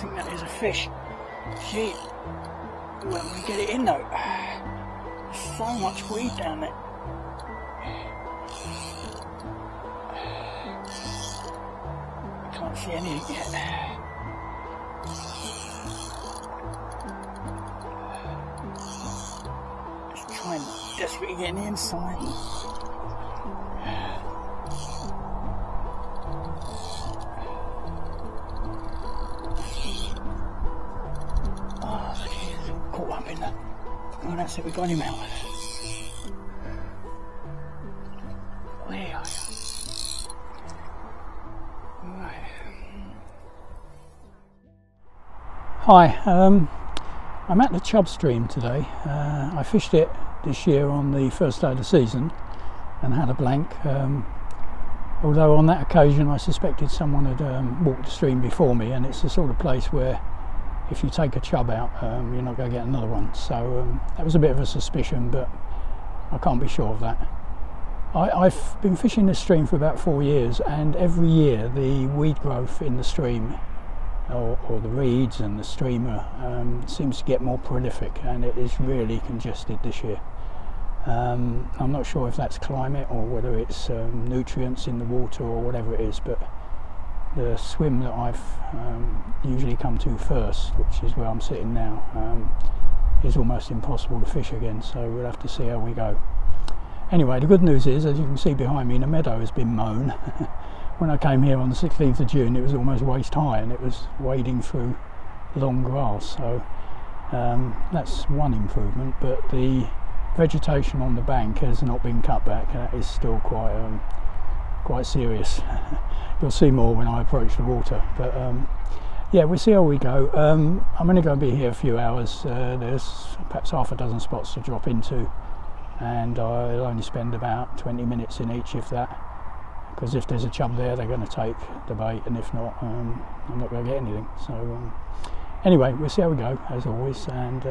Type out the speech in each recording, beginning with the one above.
think that is a fish. Gee, when we get it in though, there's so much weed down there. I can't see anything yet. Just trying desperately get in the inside. Caught up in that. Oh, that's it, we got him out. Where are you? Right. Hi, I'm at the Chubb stream today. I fished it this year on the first day of the season and had a blank. Although on that occasion I suspected someone had walked the stream before me, and it's the sort of place where if you take a chub out, you're not going to get another one. So that was a bit of a suspicion, but I can't be sure of that. I've been fishing this stream for about 4 years, and every year the weed growth in the stream, or the reeds and the streamer, seems to get more prolific, and it is really congested this year. I'm not sure if that's climate or whether it's nutrients in the water or whatever it is, but the swim that I've usually come to first, which is where I'm sitting now, is almost impossible to fish again, so we'll have to see how we go. Anyway, the good news is, as you can see behind me, the meadow has been mown. When I came here on the 16th of June, it was almost waist high and it was wading through long grass, so that's one improvement, but the vegetation on the bank has not been cut back, and that is still quite serious. You'll see more when I approach the water, but yeah, we'll see how we go. I'm only going to be here a few hours. There's perhaps half a dozen spots to drop into, and I'll only spend about 20 minutes in each, if that, because if there's a chub there, they're going to take the bait, and if not, I'm not going to get anything. So anyway, we'll see how we go, as always, and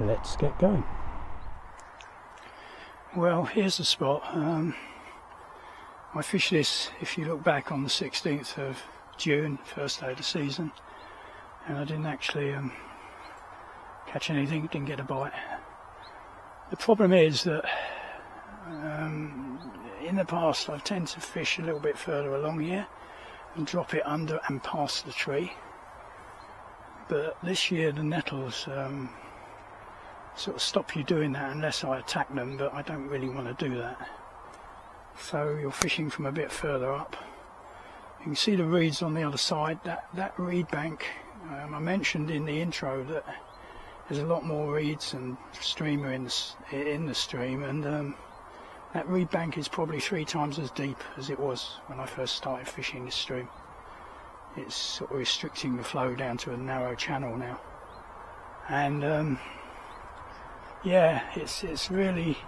let's get going. Well, here's the spot. I fished this, if you look back, on the 16th of June, first day of the season, and I didn't actually catch anything, didn't get a bite. The problem is that in the past I tend to fish a little bit further along here and drop it under and past the tree, but this year the nettles sort of stop you doing that unless I attack them, but I don't really want to do that. So you're fishing from a bit further up. You can see the reeds on the other side. That reed bank, I mentioned in the intro that there's a lot more reeds and streamer in the stream, and that reed bank is probably 3 times as deep as it was when I first started fishing this stream. It's sort of restricting the flow down to a narrow channel now, and yeah, it's really,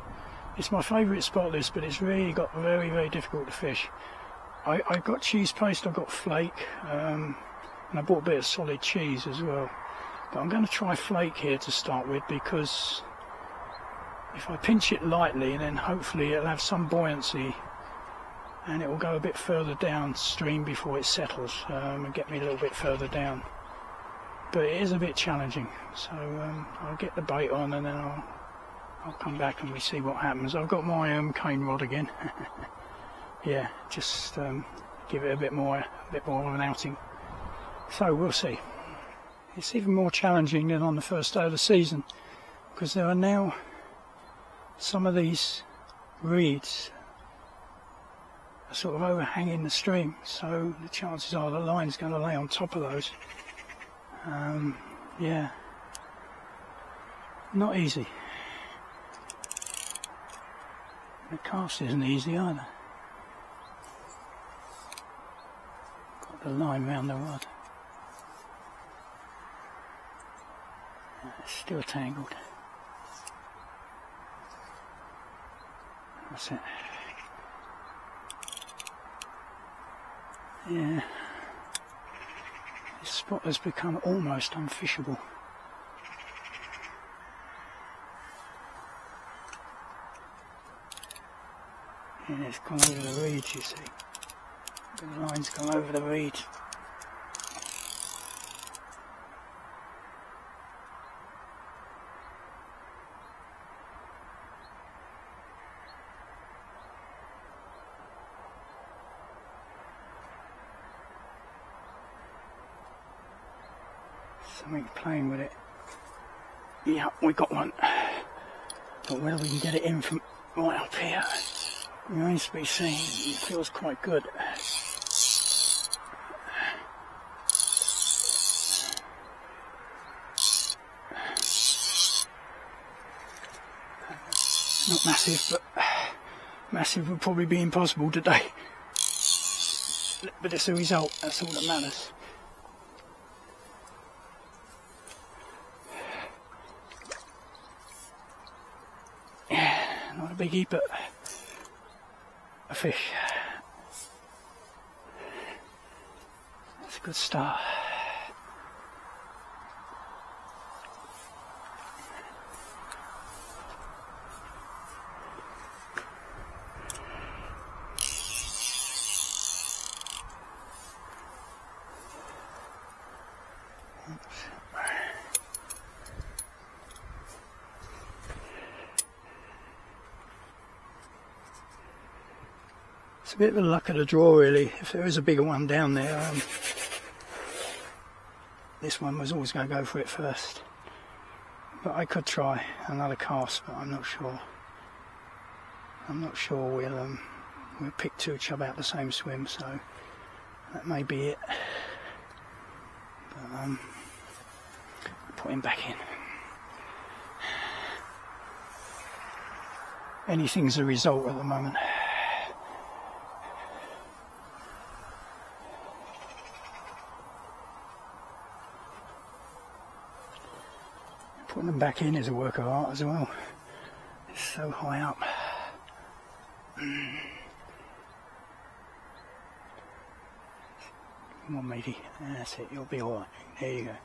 it's my favourite spot, this, but it's really got very, very difficult to fish. I got cheese paste, I got flake, and I bought a bit of solid cheese as well. But I'm going to try flake here to start with, because if I pinch it lightly, and then hopefully it'll have some buoyancy, and it will go a bit further downstream before it settles, and get me a little bit further down. But it is a bit challenging, so I'll get the bait on, and then I'll come back and we see what happens. I've got my cane rod again. Yeah, just give it a bit more of an outing. So we'll see. It's even more challenging than on the first day of the season, because there are now some of these reeds are sort of overhanging the stream, so the chances are the line's going to lay on top of those. Yeah, not easy. The cast isn't easy either. Got the line round the rod. It's still tangled. That's it. Yeah. This spot has become almost unfishable. Yeah, it's gone over the reeds, you see. The line's gone over the reeds. Something playing with it. Yeah, we got one. But whether we can get it in from right up here remains to be seen. It feels quite good. Not massive, but massive would probably be impossible today. But it's the result, that's all that matters. Yeah, not a biggie, but a fish. That's a good start. It's a bit of a luck of the draw really. If there is a bigger one down there, this one was always going to go for it first. But I could try another cast, but I'm not sure. I'm not sure we'll pick two chub out the same swim, so that may be it. But put him back in. Anything's a result at the moment. Putting them back in is a work of art as well. It's so high up. Come on, matey. That's it. You'll be alright. There you go.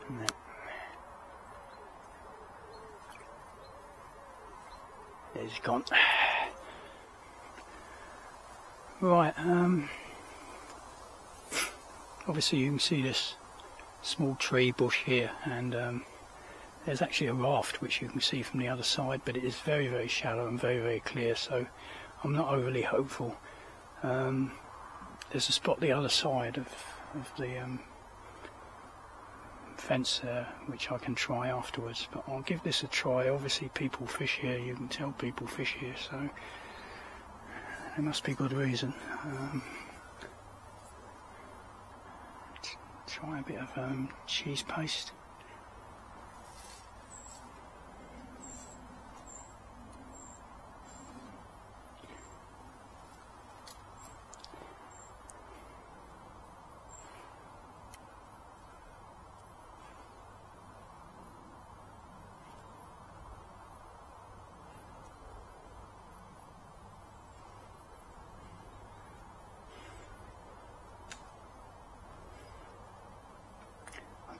And that. There's he's gone. Right. Obviously, you can see this small tree bush here, and there's actually a raft which you can see from the other side, but it is very, very shallow and very, very clear, so I'm not overly hopeful. There's a spot the other side of the fence there which I can try afterwards, but I'll give this a try. Obviously people fish here, you can tell people fish here, so there must be good reason. Try a bit of cheese paste.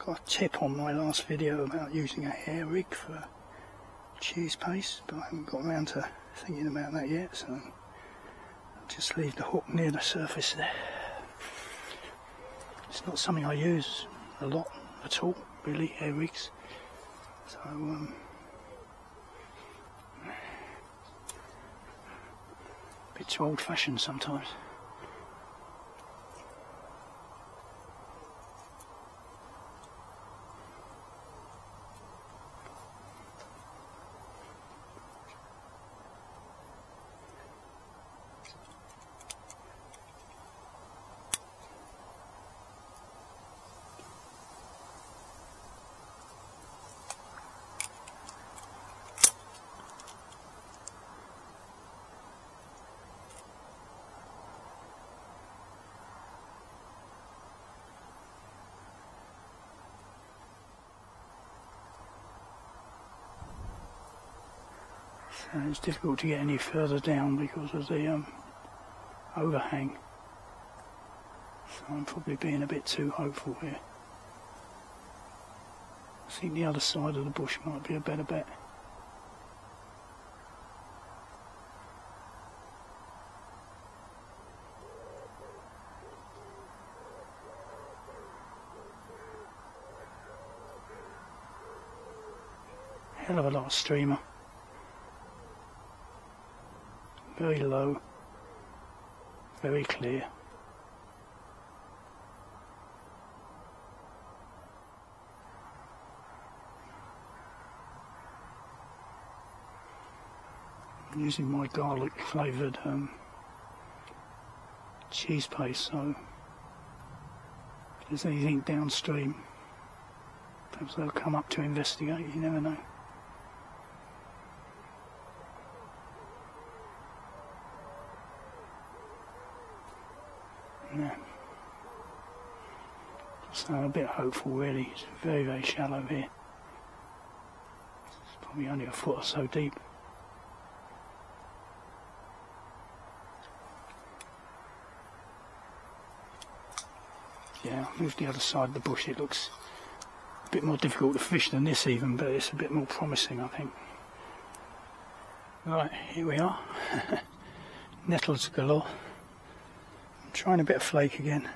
Got a tip on my last video about using a hair rig for cheese paste, but I haven't got around to thinking about that yet, so I'll just leave the hook near the surface there. It's not something I use a lot at all, really, hair rigs, so a bit too old-fashioned sometimes. So it's difficult to get any further down because of the overhang. So I'm probably being a bit too hopeful here. I think the other side of the bush might be a better bet. Hell of a lot of streamer. Very low, very clear. I'm using my garlic flavoured cheese paste, so if there's anything downstream, perhaps they'll come up to investigate, you never know. Yeah. So I'm a bit hopeful really. It's very, very shallow here. It's probably only a foot or so deep. Yeah, I'll move the other side of the bush. It looks a bit more difficult to fish than this even, but it's a bit more promising, I think. Right, here we are. Nettles galore. I'm trying a bit of flake again.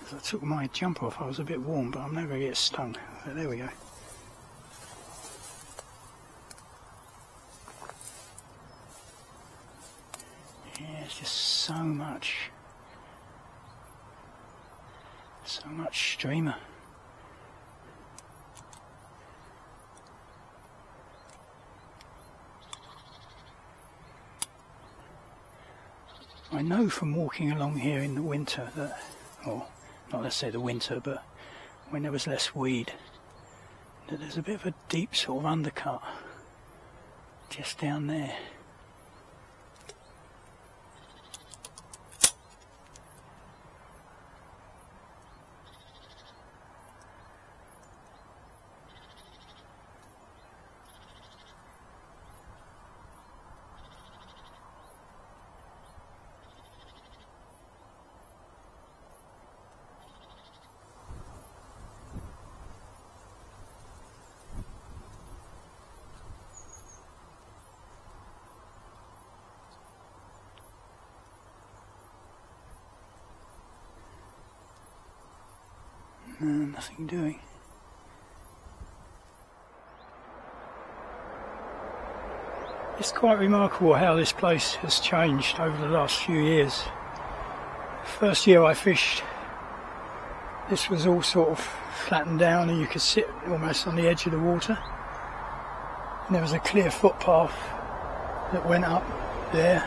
As I took my jumper off, I was a bit warm, but I'm never going to get stung. But there we go. Yeah, it's just so much streamer. I know from walking along here in the winter that, or not let's say the winter, but when there was less weed, that there's a bit of a deep sort of undercut just down there. Nothing doing. It's quite remarkable how this place has changed over the last few years. First year I fished, this was all sort of flattened down and you could sit almost on the edge of the water. And there was a clear footpath that went up there,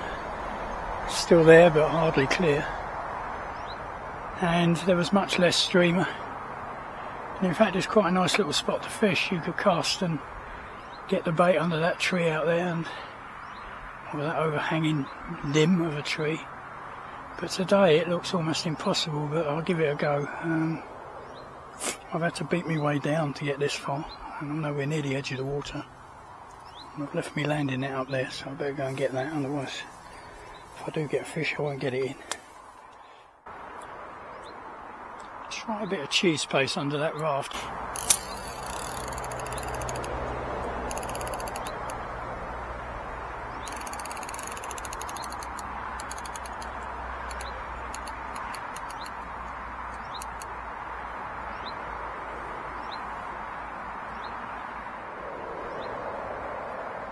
still there but hardly clear. And there was much less streamer. And in fact it's quite a nice little spot to fish. You could cast and get the bait under that tree out there, and or that overhanging limb of a tree. But today it looks almost impossible, but I'll give it a go. I've had to beat my way down to get this far, and I'm nowhere near the edge of the water. And I've left me landing net up there, so I better go and get that, otherwise if I do get a fish I won't get it in. Try a bit of cheese paste under that raft.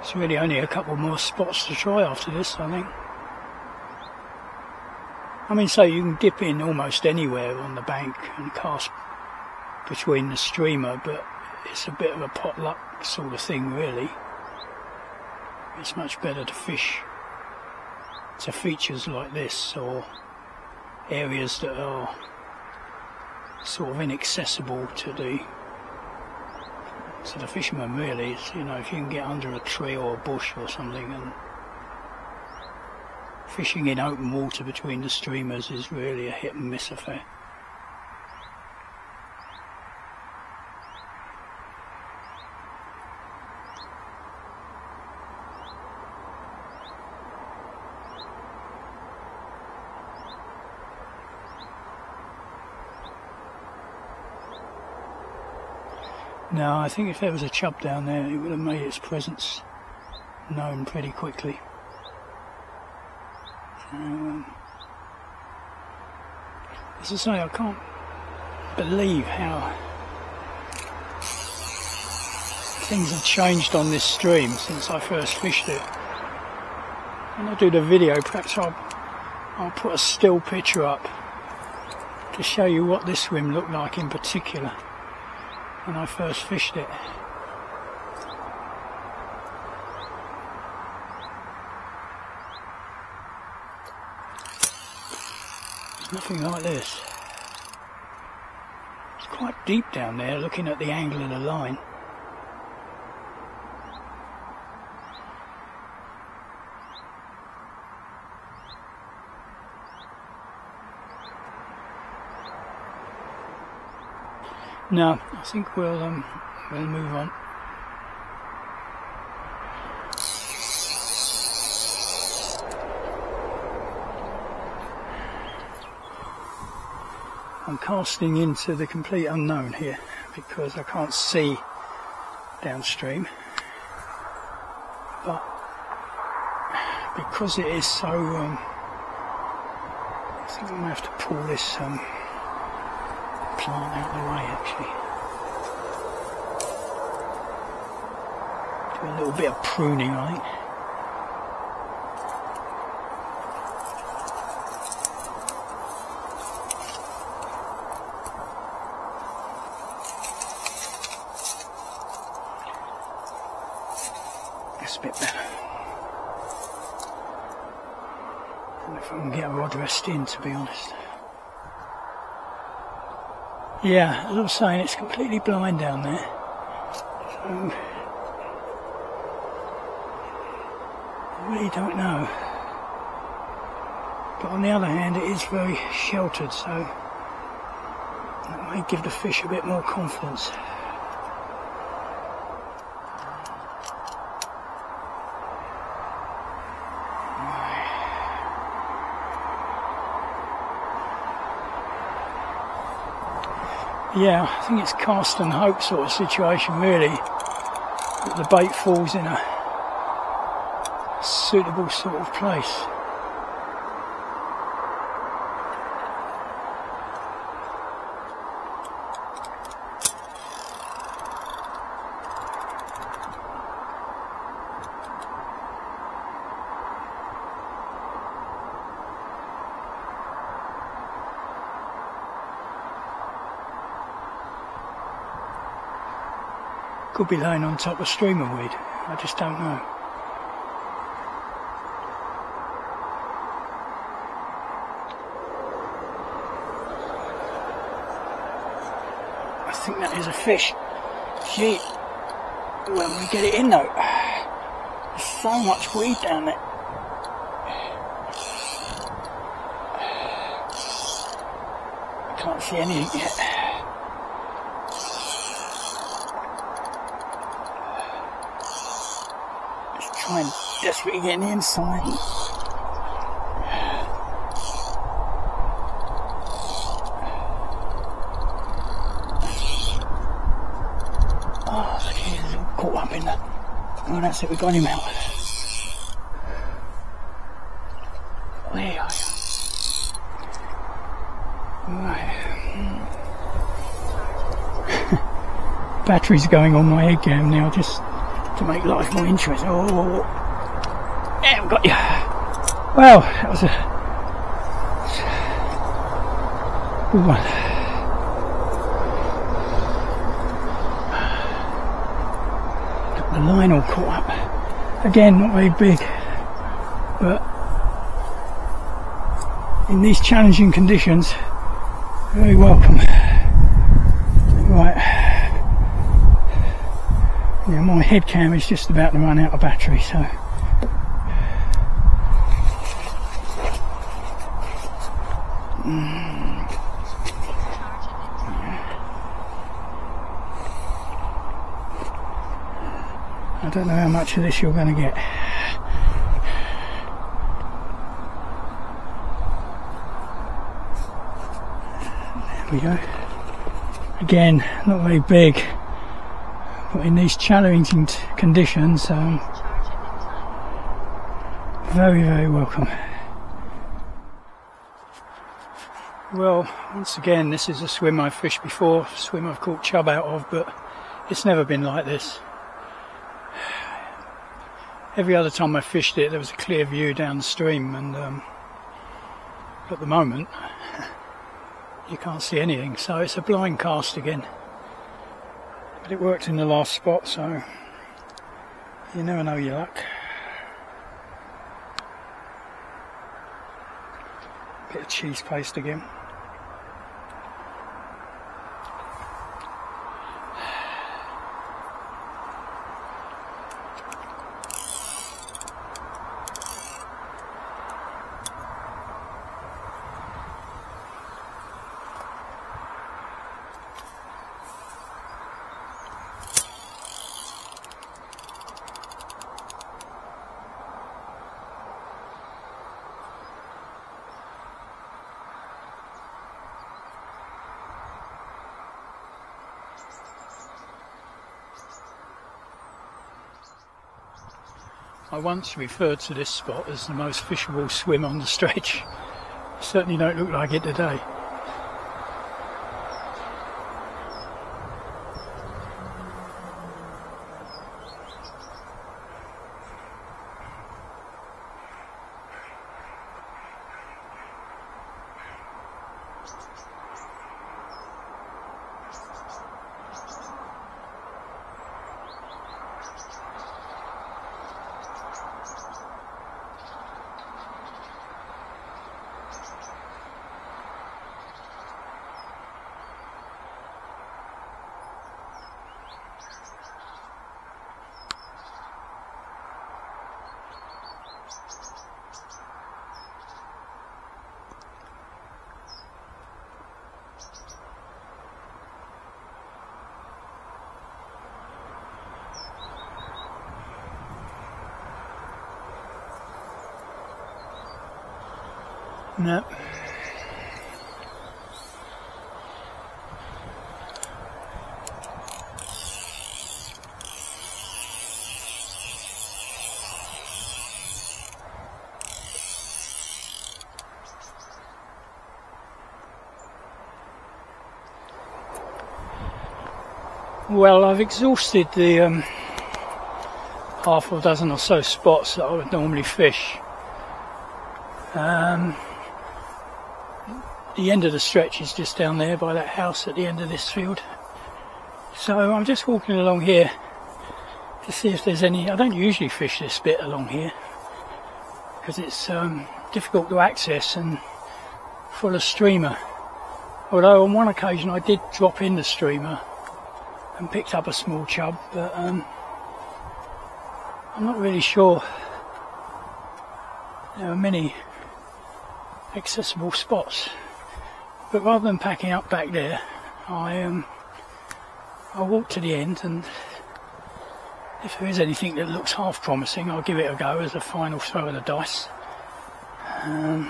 It's really only a couple more spots to try after this, I think. I mean, so you can dip in almost anywhere on the bank and cast between the streamer, but it's a bit of a potluck sort of thing really. It's much better to fish to features like this, or areas that are sort of inaccessible to the fisherman really. It's, you know, if you can get under a tree or a bush or something, and fishing in open water between the streamers is really a hit and miss affair. No, I think if there was a chub down there it would have made its presence known pretty quickly. As I say, I can't believe how things have changed on this stream since I first fished it. When I do the video, perhaps I'll put a still picture up to show you what this swim looked like in particular. when I first fished it. There's nothing like this. It's quite deep down there, looking at the angle of the line. No, I think we'll move on. I'm casting into the complete unknown here because I can't see downstream, but because it is so, I think I'm going to have to pull this plant out of the way actually. Do a little bit of pruning, I think. That's a bit better. I don't know if I can get a rod rest in, to be honest. Yeah, as I was saying, it's completely blind down there. So I really don't know. But on the other hand, it is very sheltered, so that may give the fish a bit more confidence. Yeah, I think it's cast and hope sort of situation really, that the bait falls in a suitable sort of place. Could be laying on top of streamer weed, I just don't know. I think that is a fish. Gee, when we get it in though, there's so much weed down there. I can't see anything yet. I'm desperately getting inside. Oh, look, he's caught up in that. Oh, that's it, we got him out. There are you. Right. Battery's going on my head cam now, just to make life more interesting. Oh, yeah, we've got you. Well, that was a good one. Got the line all caught up. Again, not very big, but in these challenging conditions, very welcome. Right. Yeah, my head cam is just about to run out of battery, so I don't know how much of this you're going to get. There we go. Again, not very big. But in these challenging conditions, very, very welcome. Well, once again, this is a swim I've fished before, a swim I've caught chub out of, but it's never been like this. Every other time I fished it, there was a clear view downstream, and at the moment, you can't see anything, so it's a blind cast again. But it worked in the last spot, so you never know your luck. Bit of cheese paste again. I once referred to this spot as the most fishable swim on the stretch. Certainly don't look like it today. No. Well, I've exhausted the half a dozen or so spots that I would normally fish. The end of the stretch is just down there by that house at the end of this field. So I'm just walking along here to see if there's any. I don't usually fish this bit along here because it's difficult to access and full of streamer. Although on one occasion I did drop in the streamer and picked up a small chub, but I'm not really sure there are many accessible spots. But rather than packing up back there, I'll walk to the end, and if there is anything that looks half promising, I'll give it a go as a final throw of the dice. But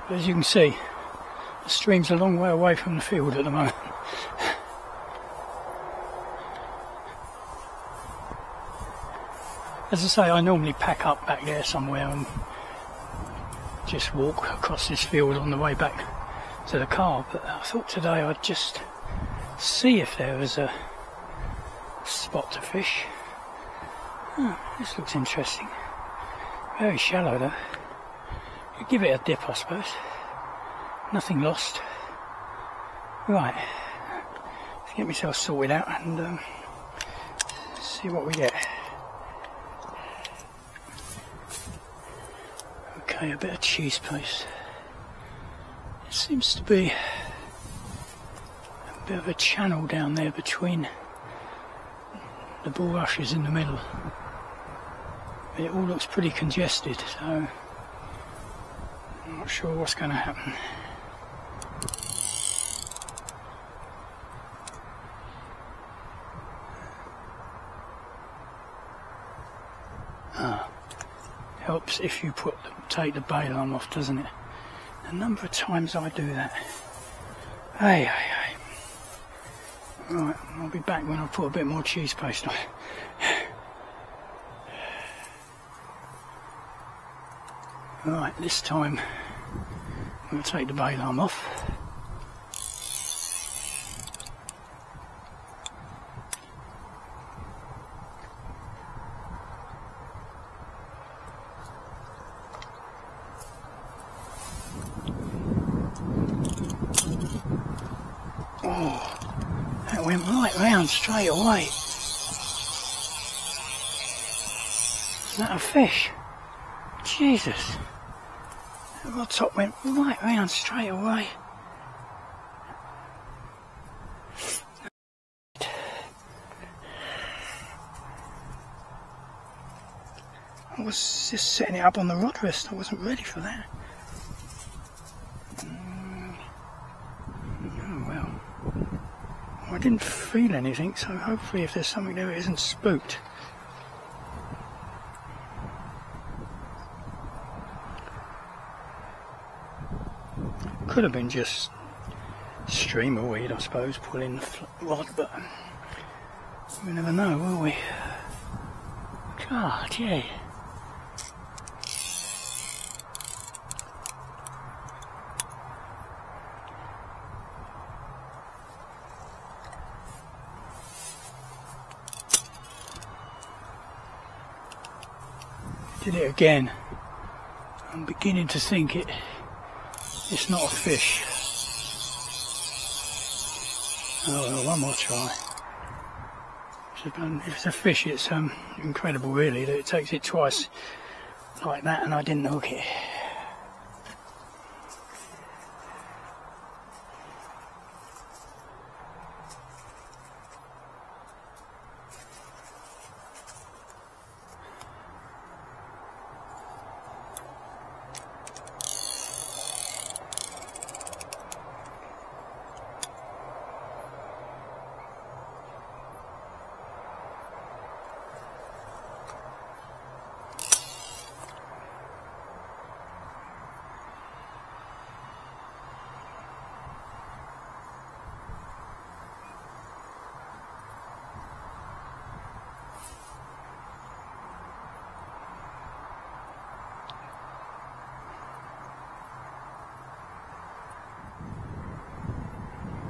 as you can see, the stream's a long way away from the field at the moment. As I say, I normally pack up back there somewhere and just walk across this field on the way back to the car, but I thought today I'd just see if there was a spot to fish. Oh, this looks interesting. Very shallow though. You give it a dip, I suppose. Nothing lost. Right, let's get myself sorted out and see what we get. Okay, a bit of cheese paste. It seems to be a bit of a channel down there between the bulrushes in the middle. It all looks pretty congested, so I'm not sure what's going to happen. Helps if you take the bail arm off, doesn't it? A number of times I do that. Hey. Right, I'll be back when I put a bit more cheese paste on. Right, this time I'm going to take the bail arm off. went right round straight away. Is that a fish? Jesus. The rod top went right round straight away. I was just setting it up on the rod rest, I wasn't ready for that. Oh well. I didn't feel anything, so hopefully if there's something there it isn't spooked. Could have been just streamer weed, I suppose, pulling the rod, but we never know, will we? God, yeah. Did it again. I'm beginning to think it's not a fish. Oh well, one more try. If it's a fish, it's incredible really that it takes it twice like that and I didn't hook it.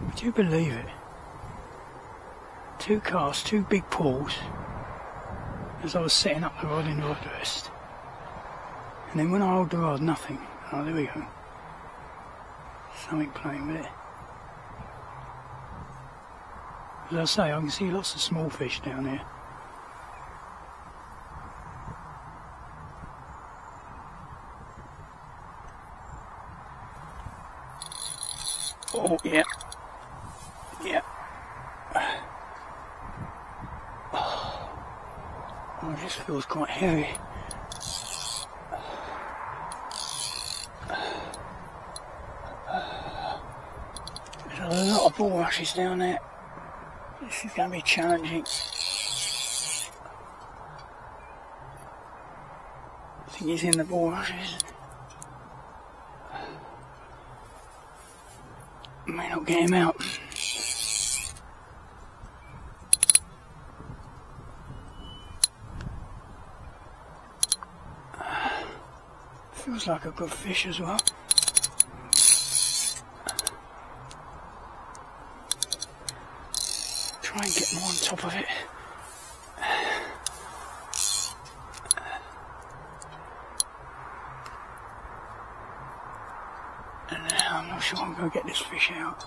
Would you believe it? 2 casts, 2 big pulls as I was setting up the rod in the rod rest. And then when I hold the rod, nothing. Oh, there we go. Something playing with it. As I say, I can see lots of small fish down here. Oh, yeah. Yeah. Oh, this feels quite heavy. There's a lot of bulrushes down there. This is going to be challenging. I think he's in the bulrushes. May not get him out. Feels like a good fish as well. Try and get more on top of it. And now I'm not sure I'm going to get this fish out.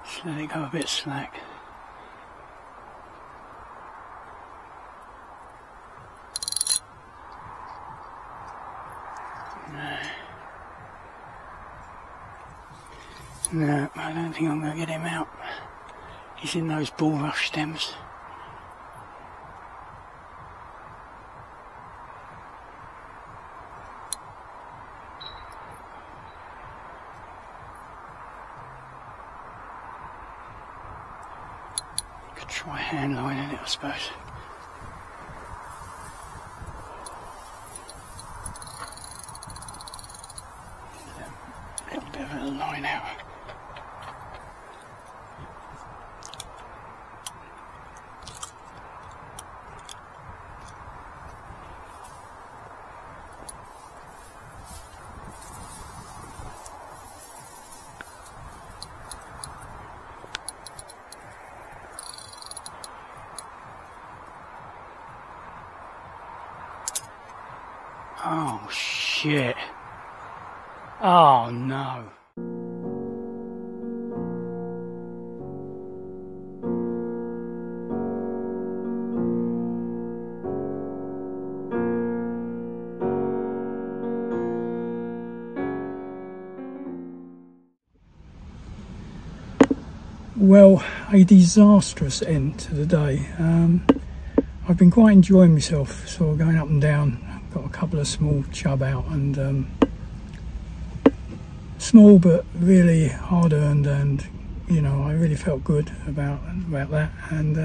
Just let it go a bit slack. No, I don't think I'm going to get him out. He's in those bulrush stems. Could try hand lining it, I suppose. A little bit of a line out. shit. Oh no. Well, a disastrous end to the day. I've been quite enjoying myself, sort of going up and down. I've got a couple of small chub out, and small but really hard earned, and you know, I really felt good about that. And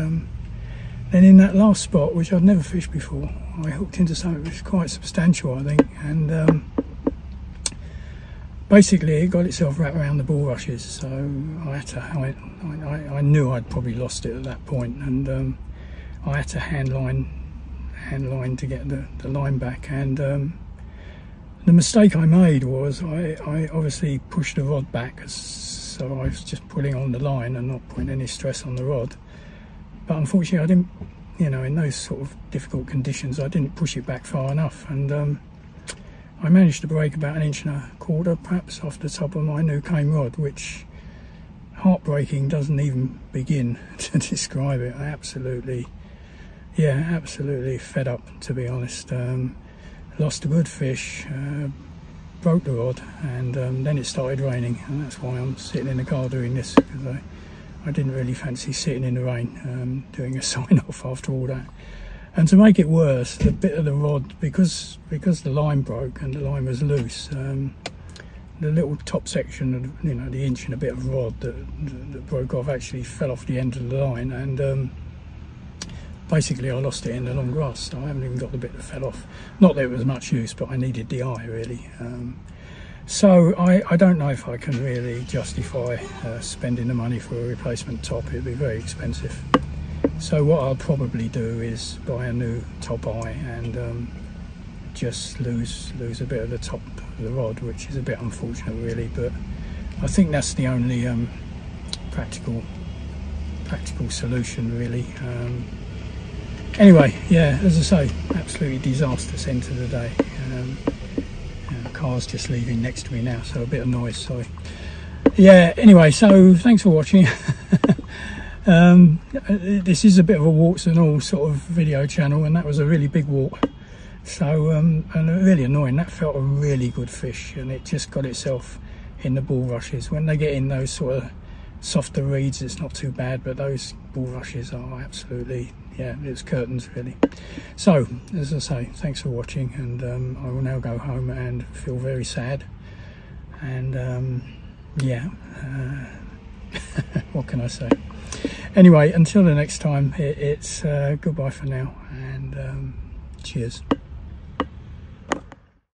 then in that last spot, which I'd never fished before, I hooked into something which was quite substantial, I think, and basically it got itself wrapped around the bulrushes, so I had to, I knew I'd probably lost it at that point, and I had to hand line to get the line back. And the mistake I made was I obviously pushed the rod back, so I was just pulling on the line and not putting any stress on the rod. But unfortunately I didn't, you know, in those sort of difficult conditions, I didn't push it back far enough, and I managed to break about 1.25 inches perhaps off the top of my new cane rod, which heartbreaking doesn't even begin to describe it. I absolutely fed up, to be honest. Lost a good fish, broke the rod, and then it started raining, and that's why I'm sitting in the car doing this, because I didn't really fancy sitting in the rain doing a sign off after all that. And to make it worse, the bit of the rod, because the line broke and the line was loose, the little top section of, you know, the inch and a bit of rod that broke off actually fell off the end of the line, and basically I lost it in the long grass, so I haven't even got the bit that fell off. Not that it was much use, but I needed the eye really. So I don't know if I can really justify spending the money for a replacement top. It'd be very expensive. So what I'll probably do is buy a new top eye and just lose a bit of the top of the rod, which is a bit unfortunate really, but I think that's the only practical solution really. Anyway, yeah, as I say, absolutely disastrous end to the day. The car's just leaving next to me now, so a bit of noise, sorry. Yeah, anyway, so thanks for watching. This is a bit of a warts and all sort of video channel, and that was a really big wart, so and really annoying. That felt a really good fish, and it just got itself in the bulrushes. When they get in those sort of softer reeds, it's not too bad, but those bulrushes are absolutely, yeah, it's curtains really. So as I say, thanks for watching, and I will now go home and feel very sad, and yeah, what can I say? Anyway, until the next time, it's goodbye for now, and cheers.